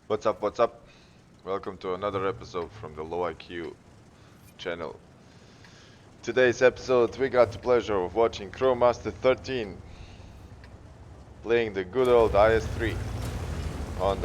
What's up? What's up? Welcome to another episode from the Low IQ channel. Today's episode, we got the pleasure of watching Crowmaster 13 playing the good old IS-3 on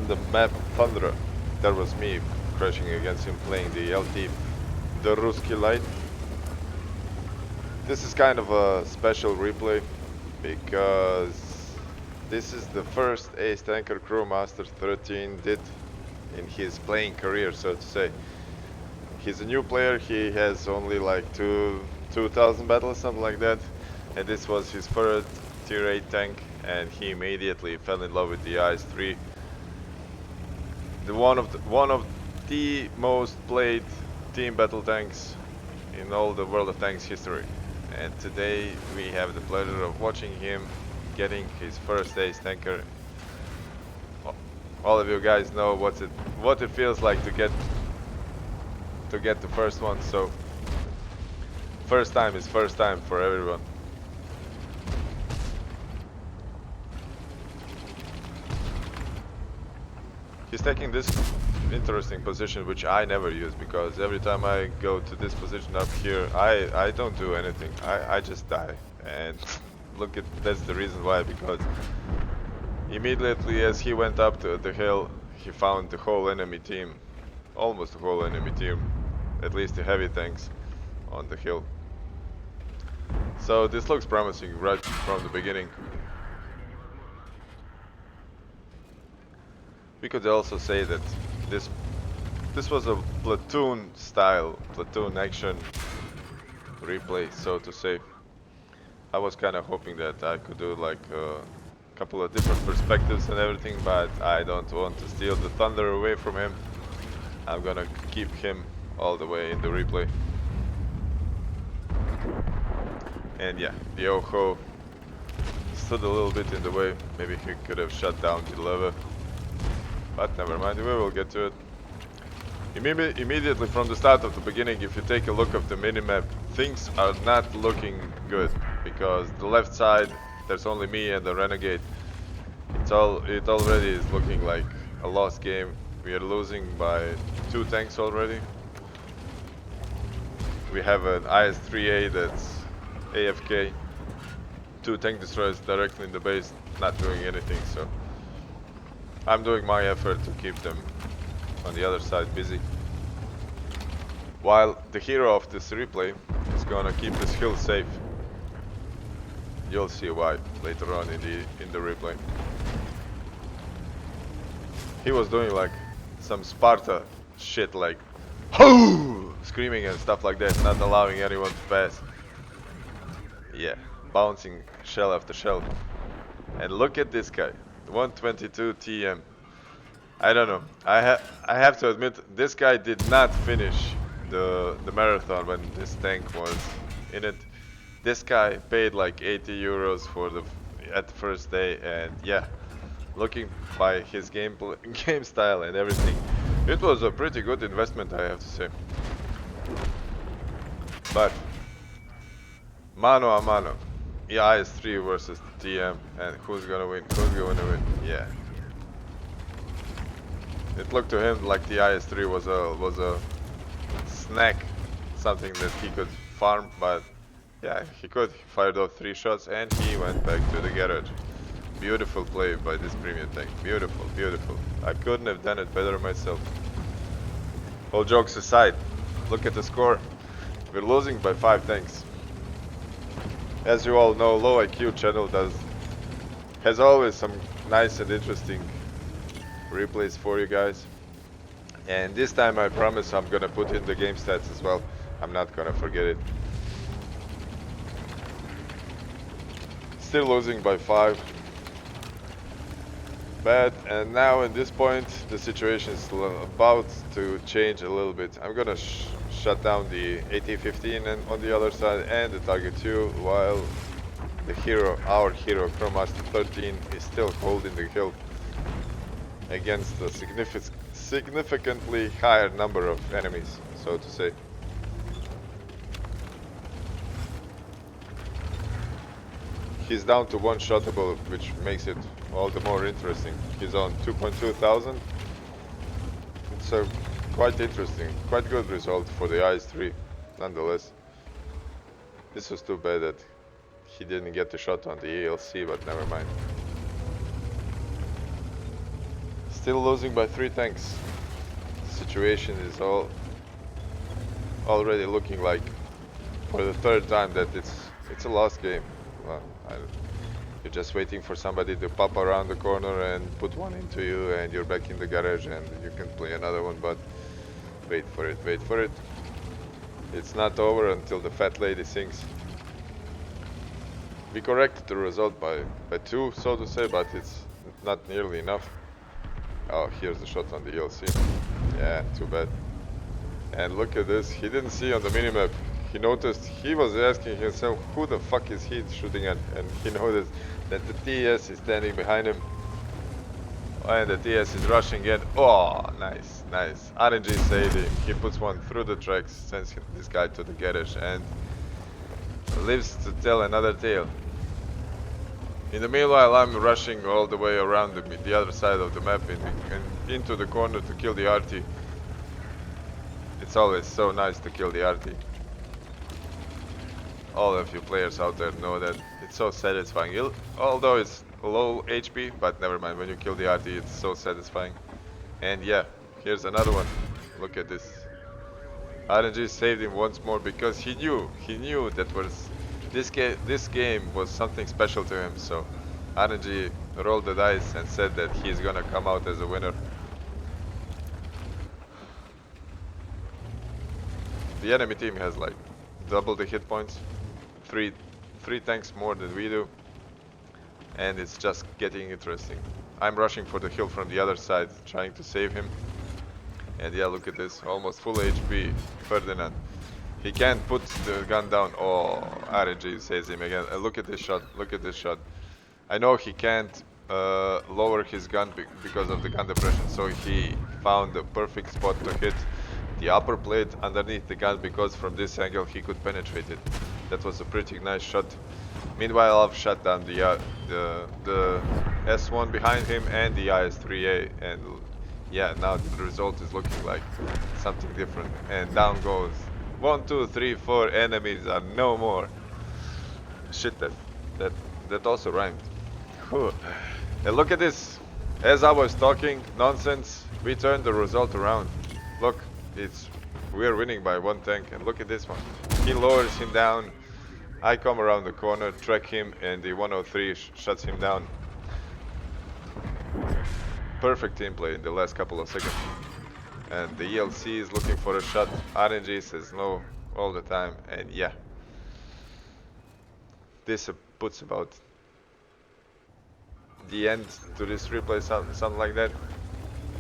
the map Thundra. That was me crashing against him playing the LT, the Ruski Light. This is kind of a special replay because this is the first Ace Tanker Crowmaster 13 did in his playing career, so to say. He's a new player, he has only like 2,000 battles, something like that, and this was his first tier 8 tank, and he immediately fell in love with the IS-3. One of the most played team battle tanks in all the World of Tanks history. And today we have the pleasure of watching him getting his first Ace Tanker. All of you guys know what it feels like to get the first one, so first time is first time for everyone. He's taking this interesting position, which I never use, because every time I go to this position up here, I don't do anything. I just die. And look at, that's the reason why, because immediately as he went up to the hill, he found the whole enemy team, almost the whole enemy team, at least the heavy tanks on the hill. So this looks promising right from the beginning. We could also say that this was a platoon style, platoon action replay, so to say. I was kind of hoping that I could do like a couple of different perspectives and everything, but I don't want to steal the thunder away from him. I'm gonna keep him all the way in the replay. And yeah, the Oho stood a little bit in the way. Maybe he could have shut down the lever. But never mind, we will get to it. Immediately from the start of the beginning, if you take a look at the minimap, things are not looking good. Because the left side, there's only me and the Renegade. It already is looking like a lost game. We are losing by 2 tanks already. We have an IS-3A that's AFK. 2 tank destroyers directly in the base, not doing anything, so I'm doing my effort to keep them on the other side busy. While the hero of this replay is gonna keep this hill safe. You'll see why later on in the replay. He was doing like some Sparta shit, like "Hoo!" screaming and stuff like that, not allowing anyone to pass. Yeah, bouncing shell after shell. And look at this guy, 122 TM. I don't know. I have to admit, this guy did not finish the marathon when this tank was in it. This guy paid like 80 euros for at the first day, and yeah, looking by his game style and everything, it was a pretty good investment, I have to say. But mano a mano, yeah, IS-3 versus TM, and who's gonna win? Who's gonna win? Yeah. It looked to him like the IS-3 was a snack, something that he could farm, but yeah, he could. He fired off 3 shots and he went back to the garage. Beautiful play by this premium tank. Beautiful, beautiful. I couldn't have done it better myself. All jokes aside, look at the score. We're losing by 5 tanks. As you all know, Low IQ channel has always some nice and interesting replays for you guys. And this time I promise I'm gonna put in the game stats as well. I'm not gonna forget it. Still losing by 5. Bad, and now at this point the situation is about to change a little bit. I'm gonna shut down the AT-15 and on the other side and the Target 2, while the hero, our hero Crowmaster 13, is still holding the hill against a significantly higher number of enemies, so to say. He's down to 1 shottable, which makes it all the more interesting. He's on 2.2 thousand, It's a quite interesting, quite good result for the IS-3, nonetheless. This was too bad that he didn't get the shot on the ELC, but never mind. Still losing by 3 tanks. Situation is already looking like for the third time that it's a lost game. Well, you're just waiting for somebody to pop around the corner and put one into you, and you're back in the garage and you can play another one, but wait for it, wait for it. It's not over until the fat lady sings. We corrected the result by 2, so to say, but it's not nearly enough. Oh, here's the shot on the ELC. Yeah, too bad. And look at this, he didn't see on the minimap. He noticed, he was asking himself, who the fuck is he shooting at? And he noticed that the TS is standing behind him. And the TS is rushing in. Oh, nice, nice. RNG saved him. He puts one through the tracks, sends this guy to the garage, and lives to tell another tale. In the meanwhile, I'm rushing all the way around the other side of the map and into the corner to kill the RT. It's always so nice to kill the RT. All of you players out there know that it's so satisfying. Although it's low HP, but never mind, when you kill the RT it's so satisfying. And yeah, here's another one. Look at this. RNG saved him once more because he knew that this game was something special to him, so RNG rolled the dice and said that he's gonna come out as a winner. The enemy team has like double the hit points, three tanks more than we do, and it's just getting interesting. I'm rushing for the hill from the other side, trying to save him. And yeah, look at this, almost full HP Ferdinand. He can't put the gun down. Oh, RNG saves him again. Look at this shot, look at this shot. I know he can't lower his gun because of the gun depression, so he found the perfect spot to hit the upper plate underneath the gun, because from this angle he could penetrate it. That was a pretty nice shot. Meanwhile, I've shot down the S1 behind him and the IS-3A, and yeah, now the result is looking like something different. And down goes 1, 2, 3, 4 enemies are no more. Shit, that also rhymed. Whew. And look at this. As I was talking nonsense, we turned the result around. Look, we're winning by 1 tank, and look at this one. He lowers him down. I come around the corner, track him, and the 103 shuts him down. Perfect team play in the last couple of seconds. And the ELC is looking for a shot. RNG says no all the time, and yeah. This puts about the end to this replay, something like that.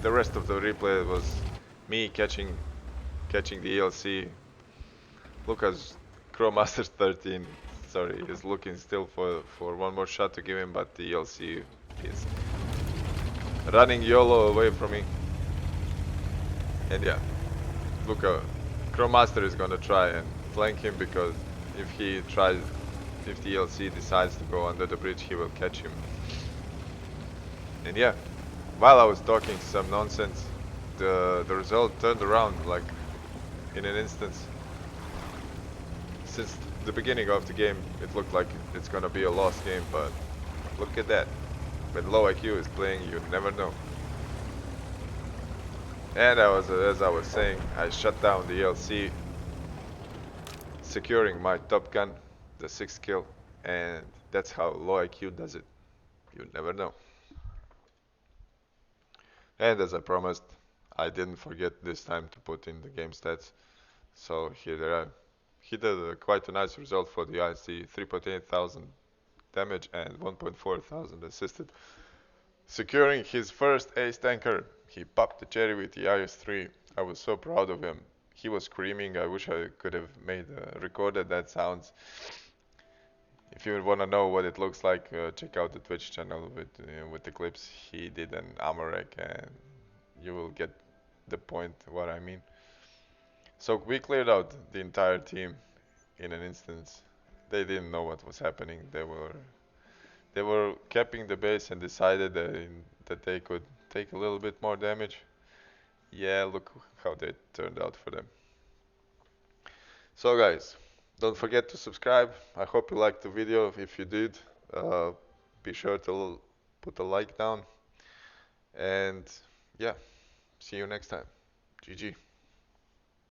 The rest of the replay was me catching the ELC. Lucas Crowmasters 13, sorry, is looking still for one more shot to give him, but the ELC is running YOLO away from me. And yeah, Luca Crowmaster is gonna try and flank him, because if the ELC decides to go under the bridge, he will catch him. And yeah, while I was talking some nonsense, the result turned around like in an instance. Since the beginning of the game, it looked like it's gonna be a lost game, but look at that. When low IQ is playing, you never know. And as I was saying, I shut down the ELC, securing my Top Gun, the 6th kill, and that's how low IQ does it. You never know. And as I promised, I didn't forget this time to put in the game stats. So here they are. He did quite a nice result for the IC, 3.8 thousand damage and 1.4 thousand assisted. Securing his first ace tanker, he popped the cherry with the IS-3. I was so proud of him. He was screaming. I wish I could have recorded that sounds. If you want to know what it looks like, check out the Twitch channel with the clips. He did an Amarek, and you will get the point what I mean. So we cleared out the entire team in an instance. They didn't know what was happening. They were capping the base and decided that they could take a little bit more damage. Yeah, look how they turned out for them. So guys, don't forget to subscribe. I hope you liked the video. If you did, uh, be sure to put a like down. And yeah, see you next time. GG.